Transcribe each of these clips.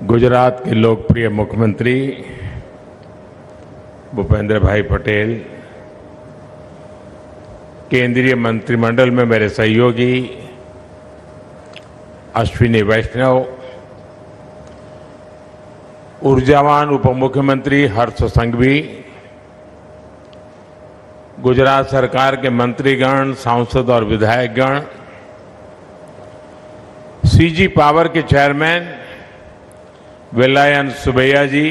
गुजरात के लोकप्रिय मुख्यमंत्री भूपेंद्र भाई पटेल, केंद्रीय मंत्रिमंडल में मेरे सहयोगी अश्विनी वैष्णव, ऊर्जावान उप मुख्यमंत्री हर्ष संघवी, गुजरात सरकार के मंत्रीगण, सांसद और विधायकगण, सीजी पावर के चेयरमैन वेलायन सुबैया जी,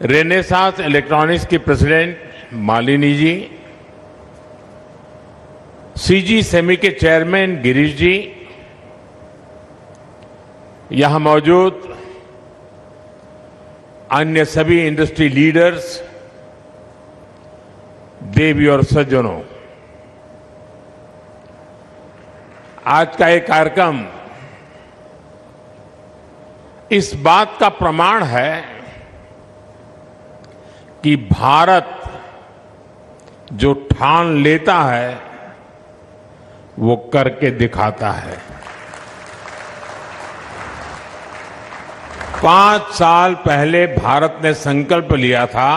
रेनेसास इलेक्ट्रॉनिक्स की president Malini ji, CG semi के चेयरमैन गिरीश जी, यहां मौजूद अन्य सभी इंडस्ट्री लीडर्स, देवी और सज्जनों, आज का ये कार्यक्रम इस बात का प्रमाण है कि भारत जो ठान लेता है वो करके दिखाता है। 5 साल पहले भारत ने संकल्प लिया था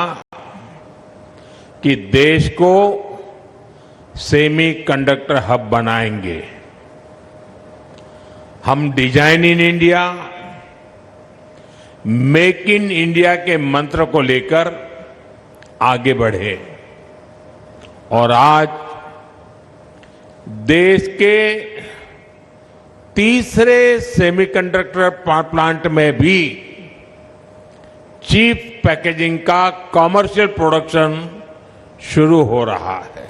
कि देश को सेमीकंडक्टर हब बनाएंगे। हम design in India, make in India के मंत्र को लेकर आगे बढ़े और आज देश के तीसरे सेमीकंडक्टर प्लांट में भी चीप पैकेजिंग का कमर्शियल प्रोडक्शन शुरू हो रहा है।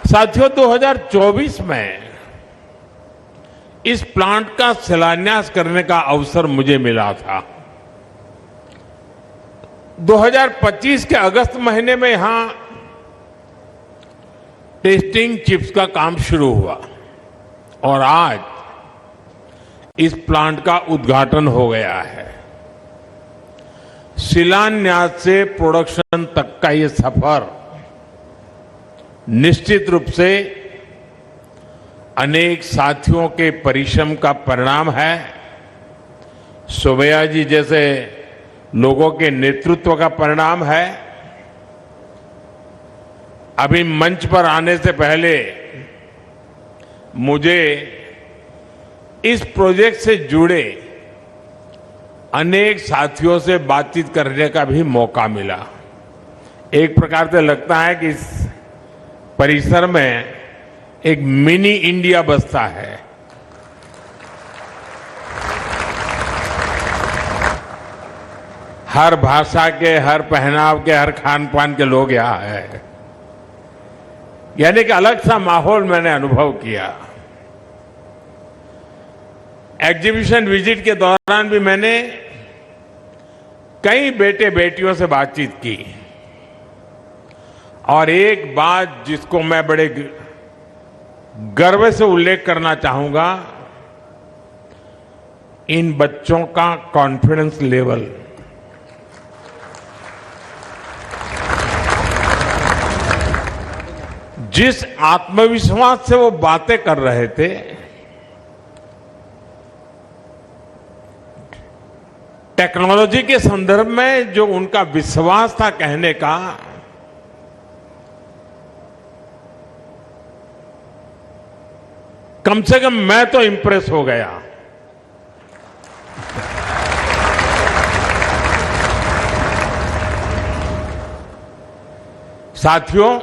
साथियों, 2024 में इस प्लांट का शिलान्यास करने का अवसर मुझे मिला था। 2025 के अगस्त महीने में यहां टेस्टिंग चिप्स का काम शुरू हुआ और आज इस प्लांट का उद्घाटन हो गया है। शिलान्यास से प्रोडक्शन तक का ये सफर निश्चित रूप से अनेक साथियों के परिश्रम का परिणाम है। सुबैया जी जैसे लोगों के नेतृत्व का परिणाम है। अभी मंच पर आने से पहले मुझे इस प्रोजेक्ट से जुड़े अनेक साथियों से बातचीत करने का भी मौका मिला। एक प्रकार से लगता है कि इस परिसर में एक मिनी इंडिया बसता है। हर भाषा के, हर पहनाव के, हर खान पान के लोग यहां हैं। यानी कि अलग सा माहौल मैंने अनुभव किया। एग्जीबिशन विजिट के दौरान भी मैंने कई बेटे बेटियों से बातचीत की और एक बात जिसको मैं बड़े गर्व से उल्लेख करना चाहूंगा, इन बच्चों का कॉन्फिडेंस लेवल। जिस आत्मविश्वास से वो बातें कर रहे थे, टेक्नोलॉजी के संदर्भ में जो उनका विश्वास था कहने का, कम से कम मैं तो इंप्रेस हो गया। साथियों,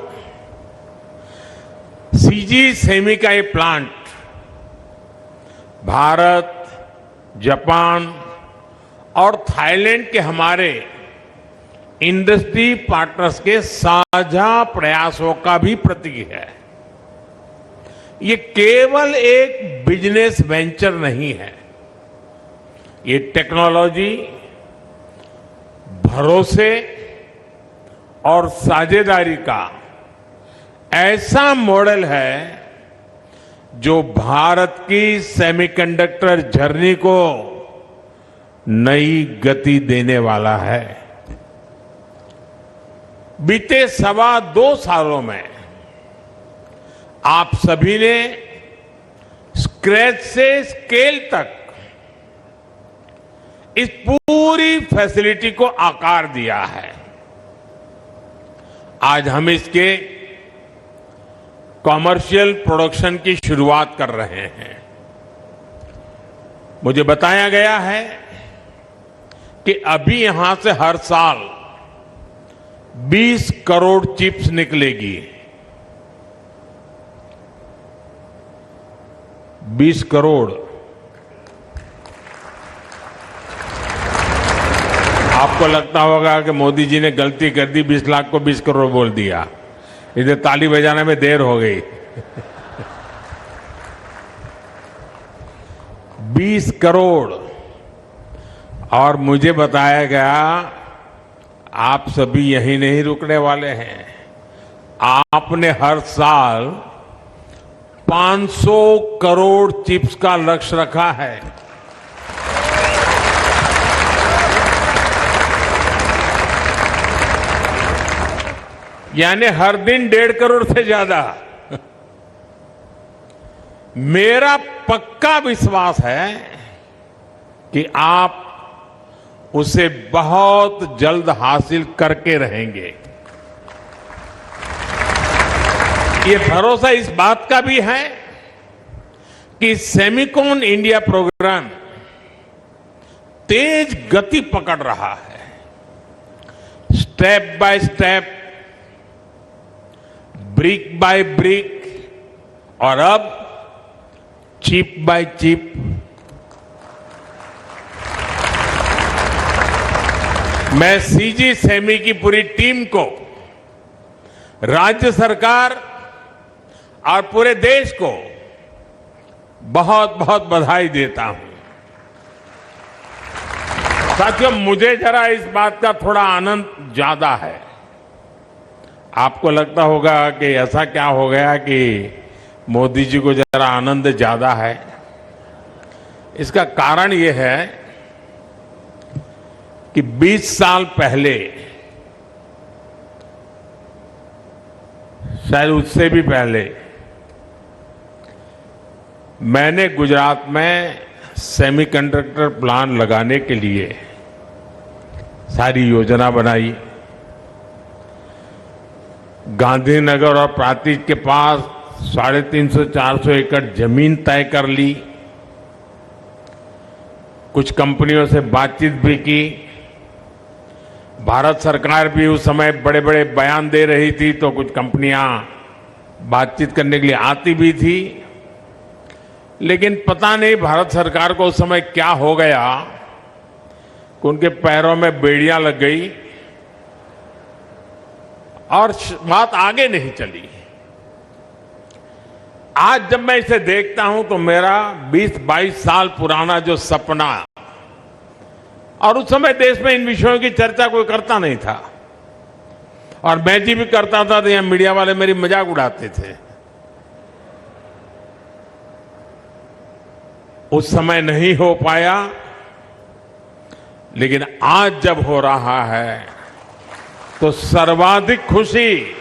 सीजी सेमी का ये प्लांट भारत, जापान और थाईलैंड के हमारे इंडस्ट्री पार्टनर्स के साझा प्रयासों का भी प्रतीक है। ये केवल एक बिजनेस वेंचर नहीं है, ये टेक्नोलॉजी, भरोसे और साझेदारी का ऐसा मॉडल है जो भारत की सेमीकंडक्टर जर्नी को नई गति देने वाला है। बीते 2.25 सालों में आप सभी ने स्क्रैच से स्केल तक इस पूरी फैसिलिटी को आकार दिया है। आज हम इसके कॉमर्शियल प्रोडक्शन की शुरुआत कर रहे हैं। मुझे बताया गया है कि अभी यहां से हर साल 20 करोड़ चिप्स निकलेगी। 20 करोड़। आपको लगता होगा कि मोदी जी ने गलती कर दी, 20 लाख को 20 करोड़ बोल दिया, इधर ताली बजाने में देर हो गई। 20 करोड़। और मुझे बताया गया आप सभी यहीं नहीं रुकने वाले हैं। आपने हर साल 500 करोड़ चिप्स का लक्ष्य रखा है। यानी हर दिन 1.5 करोड़ से ज्यादा। मेरा पक्का विश्वास है कि आप उसे बहुत जल्द हासिल करके रहेंगे। ये भरोसा इस बात का भी है कि सेमिकॉन इंडिया प्रोग्राम तेज गति पकड़ रहा है। Step by step, brick by brick और अब चिप बाय चिप। मैं सीजी सेमी की पूरी टीम को, राज्य सरकार और पूरे देश को बहुत बहुत बधाई देता हूं। साथियों, मुझे जरा इस बात का थोड़ा आनंद ज्यादा है। आपको लगता होगा कि ऐसा क्या हो गया कि मोदी जी को जरा आनंद ज्यादा है। इसका कारण यह है कि 20 साल पहले, शायद उससे भी पहले, मैंने गुजरात में सेमीकंडक्टर प्लांट लगाने के लिए सारी योजना बनाई। गांधीनगर और प्रांतिज के पास 350-400 एकड़ जमीन तय कर ली। कुछ कंपनियों से बातचीत भी की। भारत सरकार भी उस समय बड़े बड़े बयान दे रही थी, तो कुछ कंपनियां बातचीत करने के लिए आती भी थी। लेकिन पता नहीं भारत सरकार को उस समय क्या हो गया कि उनके पैरों में बेड़ियां लग गई और बात आगे नहीं चली। आज जब मैं इसे देखता हूं तो मेरा 20-22 साल पुराना जो सपना, और उस समय देश में इन विषयों की चर्चा कोई करता नहीं था, और मैं जी भी करता था तो यहां मीडिया वाले मेरी मजाक उड़ाते थे। उस समय नहीं हो पाया, लेकिन आज जब हो रहा है तो सर्वाधिक खुशी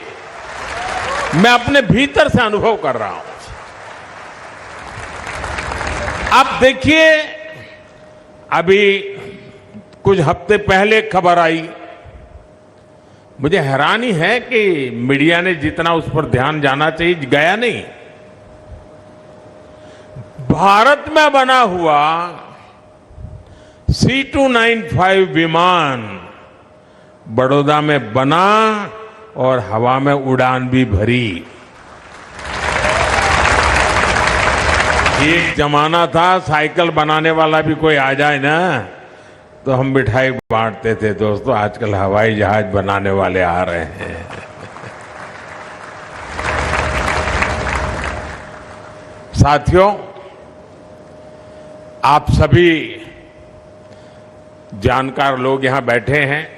मैं अपने भीतर से अनुभव कर रहा हूं। आप देखिए, अभी कुछ हफ्ते पहले खबर आई, मुझे हैरानी है कि मीडिया ने जितना उस पर ध्यान जाना चाहिए गया नहीं। भारत में बना हुआ C295 विमान बड़ौदा में बना और हवा में उड़ान भी भरी। एक जमाना था साइकिल बनाने वाला भी कोई आ जाए ना तो हम मिठाई बांटते थे। दोस्तों, आजकल हवाई जहाज बनाने वाले आ रहे हैं। साथियों, आप सभी जानकार लोग यहां बैठे हैं।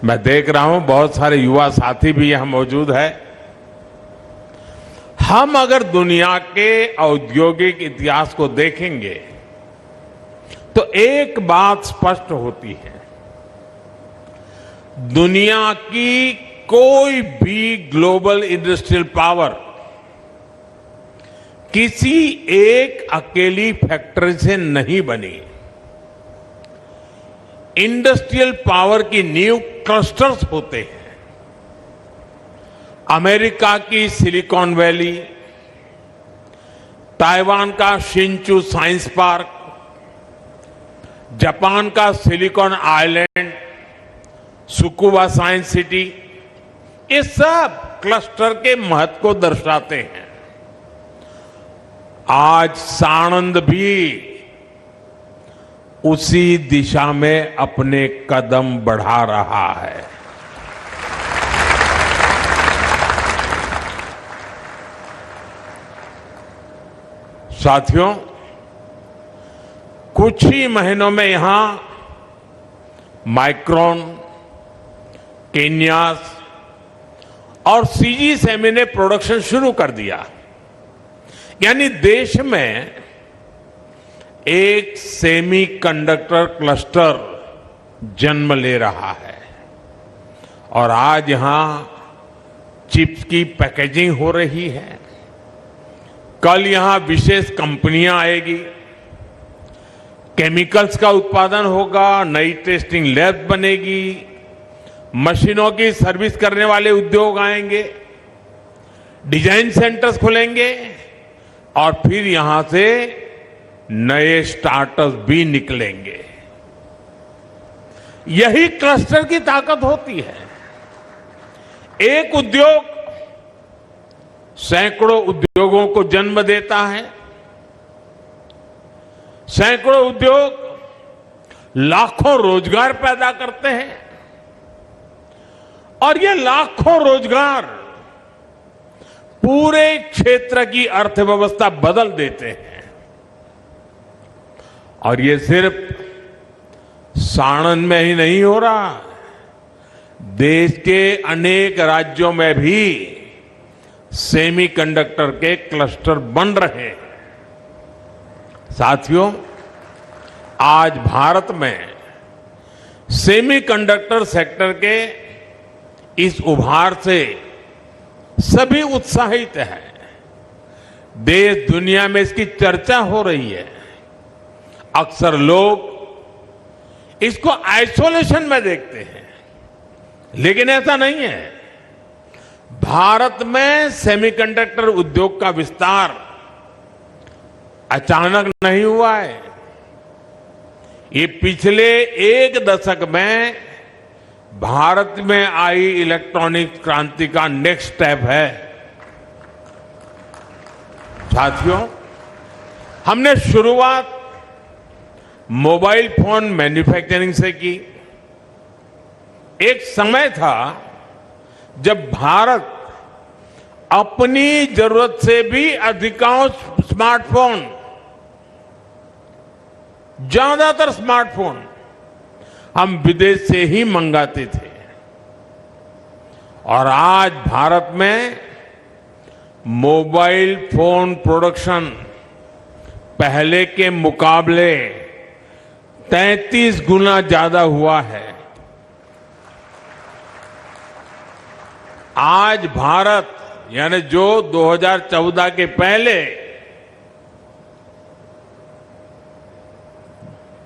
मैं देख रहा हूं बहुत सारे युवा साथी भी यहां मौजूद है। हम अगर दुनिया के औद्योगिक इतिहास को देखेंगे तो एक बात स्पष्ट होती है, दुनिया की कोई भी ग्लोबल इंडस्ट्रियल पावर किसी एक अकेली फैक्ट्री से नहीं बनी। इंडस्ट्रियल पावर की नींव क्लस्टर्स होते हैं। अमेरिका की सिलिकॉन वैली, ताइवान का शिंचू साइंस पार्क, जापान का silicon island, Tsukuba science city, ये सब क्लस्टर के महत्व को दर्शाते हैं। आज साणंद भी उसी दिशा में अपने कदम बढ़ा रहा है। साथियों, कुछ ही महीनों में यहां माइक्रोन, केन्यास और सीजी सेमी ने प्रोडक्शन शुरू कर दिया। यानी देश में एक सेमीकंडक्टर क्लस्टर जन्म ले रहा है और आज यहां चिप्स की पैकेजिंग हो रही है। कल यहां विशेष कंपनियां आएगी, केमिकल्स का उत्पादन होगा, नई टेस्टिंग लैब बनेगी, मशीनों की सर्विस करने वाले उद्योग आएंगे, डिजाइन सेंटर्स खुलेंगे और फिर यहां से नए स्टार्टअप्स भी निकलेंगे। यही क्लस्टर की ताकत होती है। एक उद्योग सैकड़ों उद्योगों को जन्म देता है। सैकड़ों उद्योग लाखों रोजगार पैदा करते हैं और ये लाखों रोजगार पूरे क्षेत्र की अर्थव्यवस्था बदल देते हैं। और ये सिर्फ साणंद में ही नहीं हो रहा, देश के अनेक राज्यों में भी सेमीकंडक्टर के क्लस्टर बन रहे हैं। साथियों, आज भारत में सेमीकंडक्टर सेक्टर के इस उभार से सभी उत्साहित हैं। देश दुनिया में इसकी चर्चा हो रही है। अक्सर लोग इसको आइसोलेशन में देखते हैं, लेकिन ऐसा नहीं है। भारत में सेमीकंडक्टर उद्योग का विस्तार अचानक नहीं हुआ है। ये पिछले एक दशक में भारत में आई इलेक्ट्रॉनिक क्रांति का नेक्स्ट स्टेप है। साथियों, हमने शुरुआत मोबाइल फोन मैन्युफैक्चरिंग से की। एक समय था जब भारत अपनी जरूरत से भी अधिकांश स्मार्टफोन, ज्यादातर स्मार्टफोन हम विदेश से ही मंगाते थे। और आज भारत में मोबाइल फोन प्रोडक्शन पहले के मुकाबले 33 गुना ज्यादा हुआ है। आज भारत, यानी जो 2014 के पहले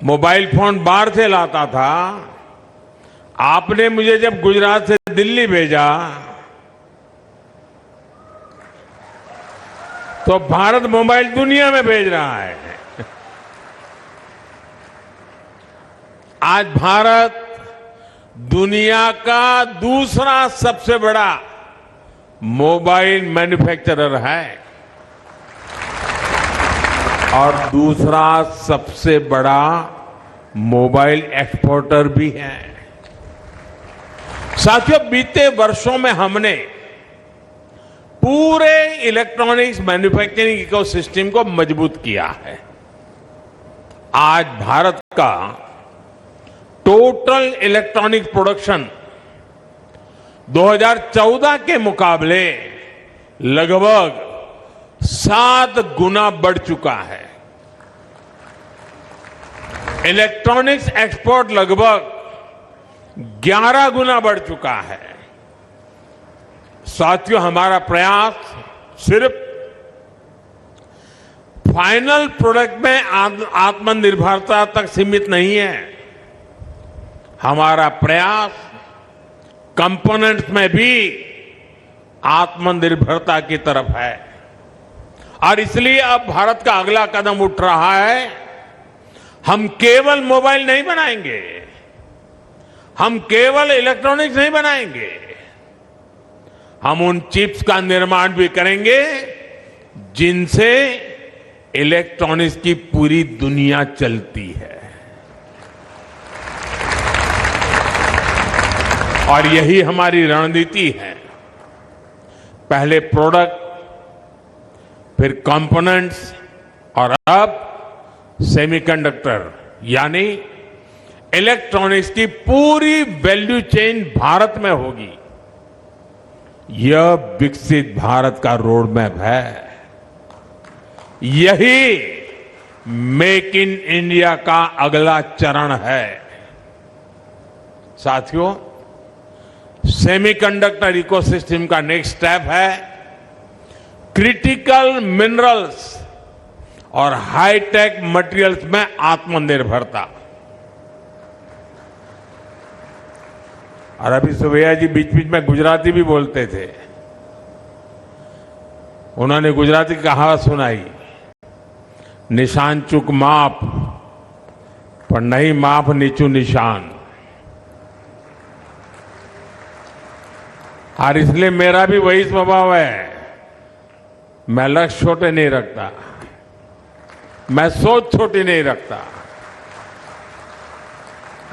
मोबाइल फोन बाहर से लाता था, आपने मुझे जब गुजरात से दिल्ली भेजा तो भारत मोबाइल दुनिया में भेज रहा है। आज भारत दुनिया का दूसरा सबसे बड़ा मोबाइल मैन्युफैक्चरर है और दूसरा सबसे बड़ा मोबाइल एक्सपोर्टर भी है। साथियों, बीते वर्षों में हमने पूरे इलेक्ट्रॉनिक्स मैन्युफैक्चरिंग इकोसिस्टम को मजबूत किया है। आज भारत का टोटल इलेक्ट्रॉनिक्स प्रोडक्शन 2014 के मुकाबले लगभग 7 गुना बढ़ चुका है। इलेक्ट्रॉनिक्स एक्सपोर्ट लगभग 11 गुना बढ़ चुका है। साथियों, हमारा प्रयास सिर्फ फाइनल प्रोडक्ट में आत्मनिर्भरता तक सीमित नहीं है। हमारा प्रयास कंपोनेंट्स में भी आत्मनिर्भरता की तरफ है और इसलिए अब भारत का अगला कदम उठ रहा है। हम केवल मोबाइल नहीं बनाएंगे, हम केवल इलेक्ट्रॉनिक्स नहीं बनाएंगे, हम उन चिप्स का निर्माण भी करेंगे जिनसे इलेक्ट्रॉनिक्स की पूरी दुनिया चलती है। और यही हमारी रणनीति है। पहले प्रोडक्ट, फिर कंपोनेंट्स और अब सेमीकंडक्टर यानी इलेक्ट्रॉनिक्स की पूरी वैल्यू चेन भारत में होगी। यह विकसित भारत का रोड मैप है। यही मेक इन इंडिया का अगला चरण है। साथियों, सेमीकंडक्टर इकोसिस्टम का नेक्स्ट स्टेप है क्रिटिकल मिनरल्स और हाईटेक मटेरियल्स में आत्मनिर्भरता। और अभी सुभैया जी बीच बीच में गुजराती भी बोलते थे। उन्होंने गुजराती कहावत सुनाई, निशान चूक माप पर नहीं माप नीचू निशान। और इसलिए मेरा भी वही स्वभाव है। मैं लक्ष्य छोटे नहीं रखता, मैं सोच छोटी नहीं रखता।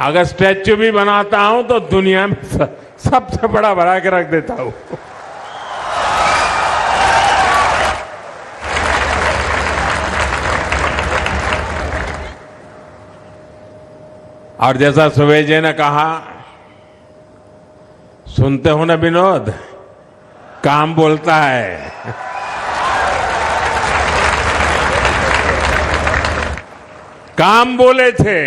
अगर स्टैच्यू भी बनाता हूं तो दुनिया में सबसे बड़ा बना के रख देता हूं। और जैसा सुबह जी ने कहा, सुनते हो ना विनोद, काम बोलता है। काम बोले थे।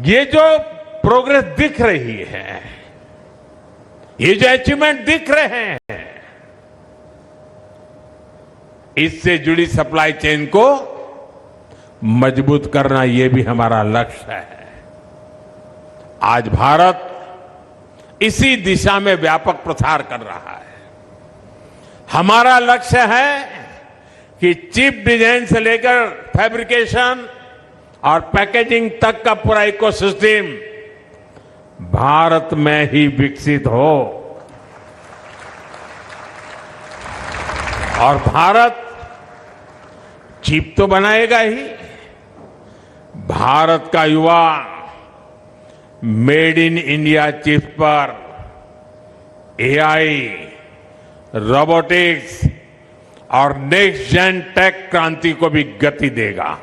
ये जो प्रोग्रेस दिख रही है, ये जो अचीवमेंट दिख रहे हैं, इससे जुड़ी सप्लाई चेन को मजबूत करना ये भी हमारा लक्ष्य है। आज भारत इसी दिशा में व्यापक प्रसार कर रहा है। हमारा लक्ष्य है कि चिप डिजाइन से लेकर फैब्रिकेशन और पैकेजिंग तक का पूरा इकोसिस्टम भारत में ही विकसित हो। और भारत चिप तो बनाएगा ही, भारत का युवा मेड इन इंडिया चिप्स पर एआई, रोबोटिक्स और नेक्स्ट जेन टेक क्रांति को भी गति देगा।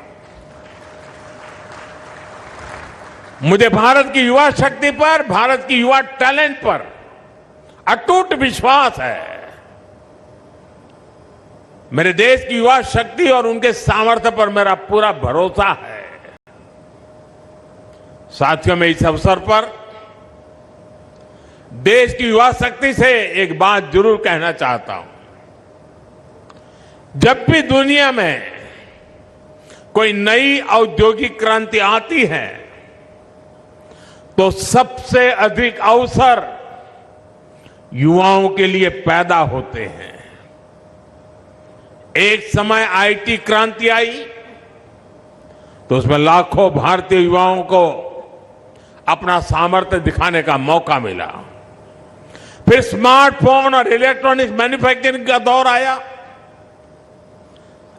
मुझे भारत की युवा शक्ति पर, भारत की युवा टैलेंट पर अटूट विश्वास है। मेरे देश की युवा शक्ति और उनके सामर्थ्य पर मेरा पूरा भरोसा है। साथियों, मैं इस अवसर पर देश की युवा शक्ति से एक बात जरूर कहना चाहता हूं। जब भी दुनिया में कोई नई औद्योगिक क्रांति आती है तो सबसे अधिक अवसर युवाओं के लिए पैदा होते हैं। एक समय आईटी क्रांति आई तो उसमें लाखों भारतीय युवाओं को अपना सामर्थ्य दिखाने का मौका मिला। फिर स्मार्टफोन और इलेक्ट्रॉनिक्स मैन्युफैक्चरिंग का दौर आया,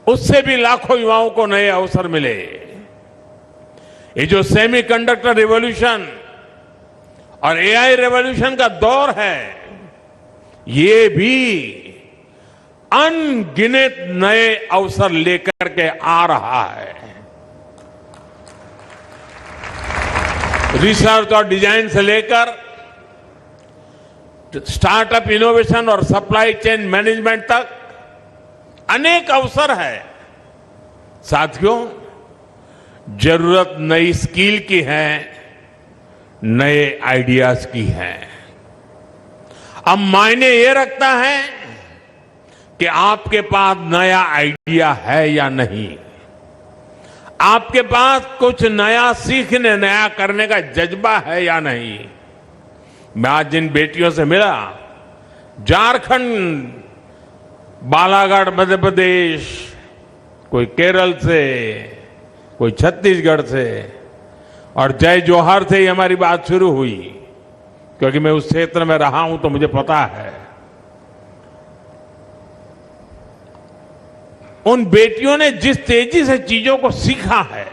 उससे भी लाखों युवाओं को नए अवसर मिले। ये जो सेमीकंडक्टर रिवॉल्यूशन और एआई रिवॉल्यूशन का दौर है, ये भी अनगिनत नए अवसर लेकर के आ रहा है। रिसर्च और डिजाइन से लेकर स्टार्टअप इनोवेशन और सप्लाई चेन मैनेजमेंट तक अनेक अवसर है। साथियों, जरूरत नई स्किल की है, नए आइडियाज की है। अब मायने ये रखता है कि आपके पास नया आइडिया है या नहीं, आपके पास कुछ नया सीखने, नया करने का जज्बा है या नहीं। मैं आज जिन बेटियों से मिला, झारखंड, बालाघाट मध्य प्रदेश, कोई केरल से, कोई छत्तीसगढ़ से, और जय जोहार से ही हमारी बात शुरू हुई, क्योंकि मैं उस क्षेत्र में रहा हूं तो मुझे पता है। उन बेटियों ने जिस तेजी से चीजों को सीखा है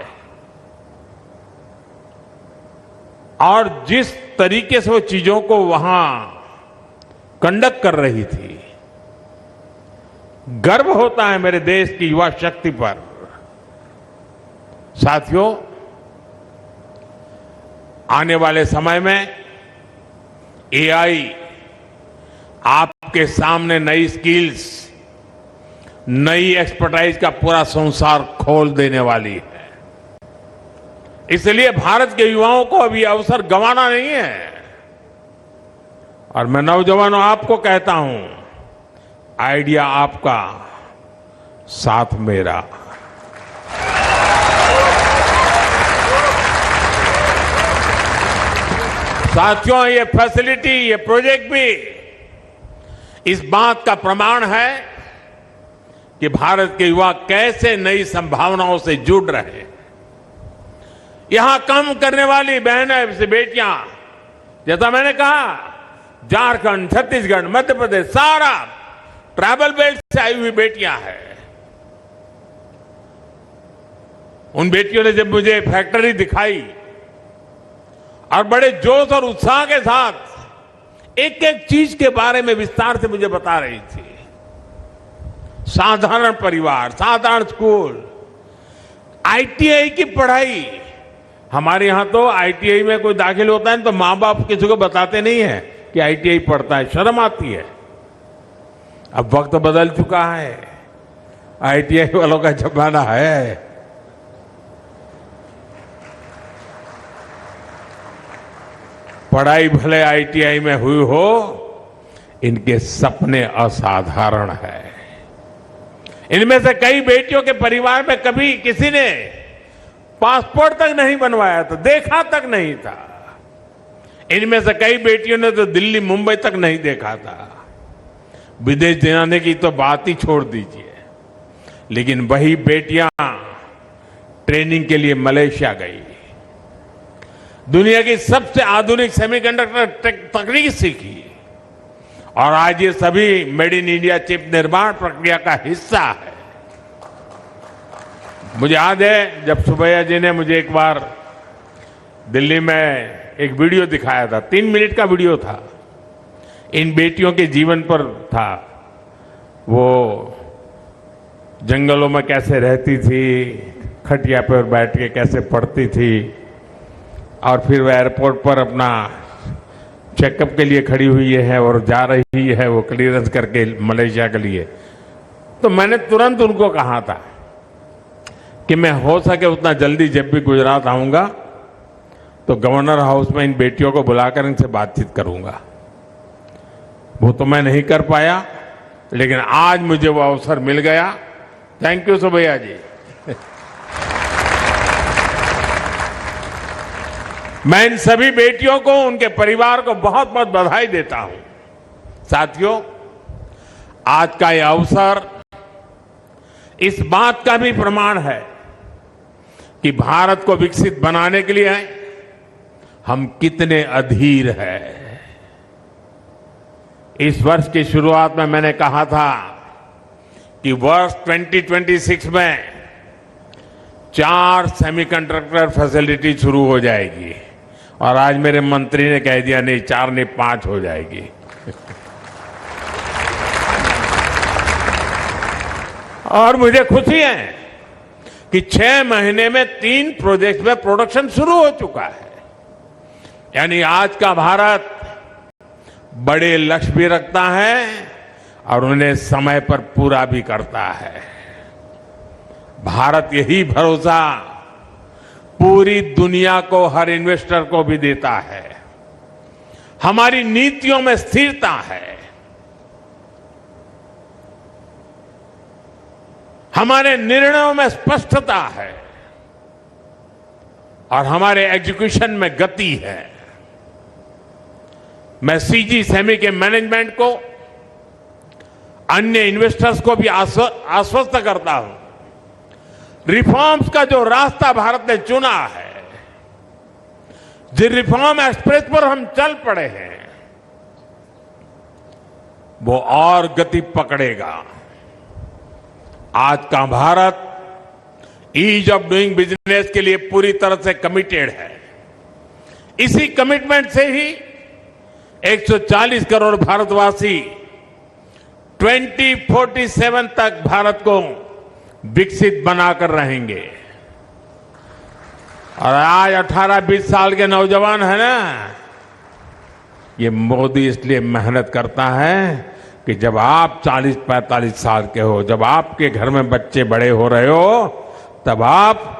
और जिस तरीके से वो चीजों को वहां कंडक्ट कर रही थी, गर्व होता है मेरे देश की युवा शक्ति पर। साथियों, आने वाले समय में एआई आपके सामने नई स्किल्स, नई एक्सपर्टाइज का पूरा संसार खोल देने वाली है। इसलिए भारत के युवाओं को अभी अवसर गंवाना नहीं है। और मैं नौजवानों आपको कहता हूं, आइडिया आपका, साथ मेरा। साथियों, ये फैसिलिटी, ये प्रोजेक्ट भी इस बात का प्रमाण है कि भारत के युवा कैसे नई संभावनाओं से जुड़ रहे हैं। यहां काम करने वाली बहनें से बेटियां, जैसा मैंने कहा, झारखंड, छत्तीसगढ़, मध्य प्रदेश, सारा ट्राइबल बेल्ट से आई हुई बेटियां हैं। उन बेटियों ने जब मुझे फैक्ट्री दिखाई और बड़े जोश और उत्साह के साथ एक एक चीज के बारे में विस्तार से मुझे बता रही थी। साधारण परिवार, साधारण स्कूल, आईटीआई की पढ़ाई। हमारे यहां तो आईटीआई में कोई दाखिल होता है तो मां बाप किसी को बताते नहीं है कि आईटीआई पढ़ता है, शर्म आती है। अब वक्त बदल चुका है, आईटीआई वालों का जमाना है। पढ़ाई भले आईटीआई में हुई हो, इनके सपने असाधारण है। इनमें से कई बेटियों के परिवार में कभी किसी ने पासपोर्ट तक नहीं बनवाया था, देखा तक नहीं था। इनमें से कई बेटियों ने तो दिल्ली, मुंबई तक नहीं देखा था। विदेश जाने की तो बात ही छोड़ दीजिए। लेकिन वही बेटियां ट्रेनिंग के लिए मलेशिया गई, दुनिया की सबसे आधुनिक सेमीकंडक्टर तकनीक सीखी, और आज ये सभी मेड इन इंडिया चिप निर्माण प्रक्रिया का हिस्सा है। मुझे याद है जब सुबैया जी ने मुझे एक बार दिल्ली में एक वीडियो दिखाया था, 3 मिनट का वीडियो था, इन बेटियों के जीवन पर था। वो जंगलों में कैसे रहती थी, खटिया पर बैठ के कैसे पढ़ती थी, और फिर वो एयरपोर्ट पर अपना चेकअप के लिए खड़ी हुई है और जा रही है वो क्लियरेंस करके मलेशिया के लिए। तो मैंने तुरंत उनको कहा था कि मैं हो सके उतना जल्दी जब भी गुजरात आऊंगा तो गवर्नर हाउस में इन बेटियों को बुलाकर इनसे बातचीत करूंगा। वो तो मैं नहीं कर पाया, लेकिन आज मुझे वो अवसर मिल गया। थैंक यू सुबैया जी। मैं इन सभी बेटियों को, उनके परिवार को बहुत बहुत बधाई देता हूं। साथियों, आज का यह अवसर इस बात का भी प्रमाण है कि भारत को विकसित बनाने के लिए हम कितने अधीर हैं। इस वर्ष की शुरुआत में मैंने कहा था कि वर्ष 2026 में 4 सेमीकंडक्टर फैसिलिटी शुरू हो जाएगी, और आज मेरे मंत्री ने कह दिया नहीं 4 नहीं 5 हो जाएगी। और मुझे खुशी है कि 6 महीने में 3 प्रोजेक्ट में प्रोडक्शन शुरू हो चुका है। यानी आज का भारत बड़े लक्ष्य भी रखता है और उन्हें समय पर पूरा भी करता है। भारत यही भरोसा पूरी दुनिया को, हर इन्वेस्टर को भी देता है। हमारी नीतियों में स्थिरता है, हमारे निर्णयों में स्पष्टता है और हमारे एजुकेशन में गति है। मैं सीजी सेमी के मैनेजमेंट को, अन्य इन्वेस्टर्स को भी आश्वस्त करता हूं, रिफॉर्म्स का जो रास्ता भारत ने चुना है, जिस रिफॉर्म एक्सप्रेस पर हम चल पड़े हैं, वो और गति पकड़ेगा। आज का Bharat ease of doing business के लिए पूरी तरह से कमिटेड है। इसी कमिटमेंट से ही 140 करोड़ भारतवासी 2047 तक भारत को विकसित बनाकर रहेंगे। और आज 18-20 साल के नौजवान है ना, ये मोदी इसलिए मेहनत करता है कि जब आप 40-45 साल के हो, जब आपके घर में बच्चे बड़े हो रहे हो, तब आप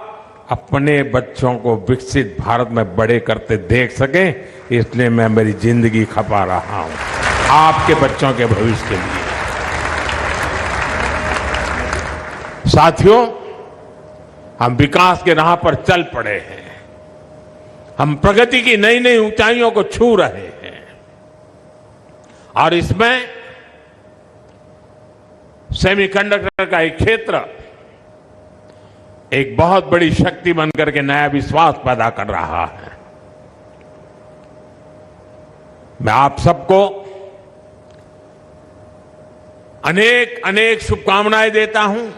अपने बच्चों को विकसित भारत में बड़े करते देख सके। इसलिए मैं मेरी जिंदगी खपा रहा हूं आपके बच्चों के भविष्य के लिए। साथियों, हम विकास के राह पर चल पड़े हैं। हम प्रगति की नई नई ऊंचाइयों को छू रहे हैं और इसमें सेमीकंडक्टर का एक क्षेत्र एक बहुत बड़ी शक्ति बनकर के नया विश्वास पैदा कर रहा है। मैं आप सबको अनेक अनेक शुभकामनाएं देता हूं।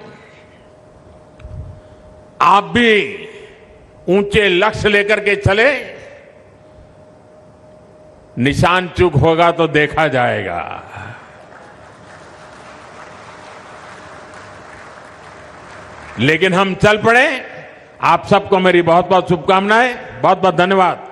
आप भी ऊंचे लक्ष्य लेकर के चले, निशान चूक होगा तो देखा जाएगा। लेकिन हम चल पड़े। आप सबको मेरी बहुत बहुत शुभकामनाएं, बहुत बहुत धन्यवाद।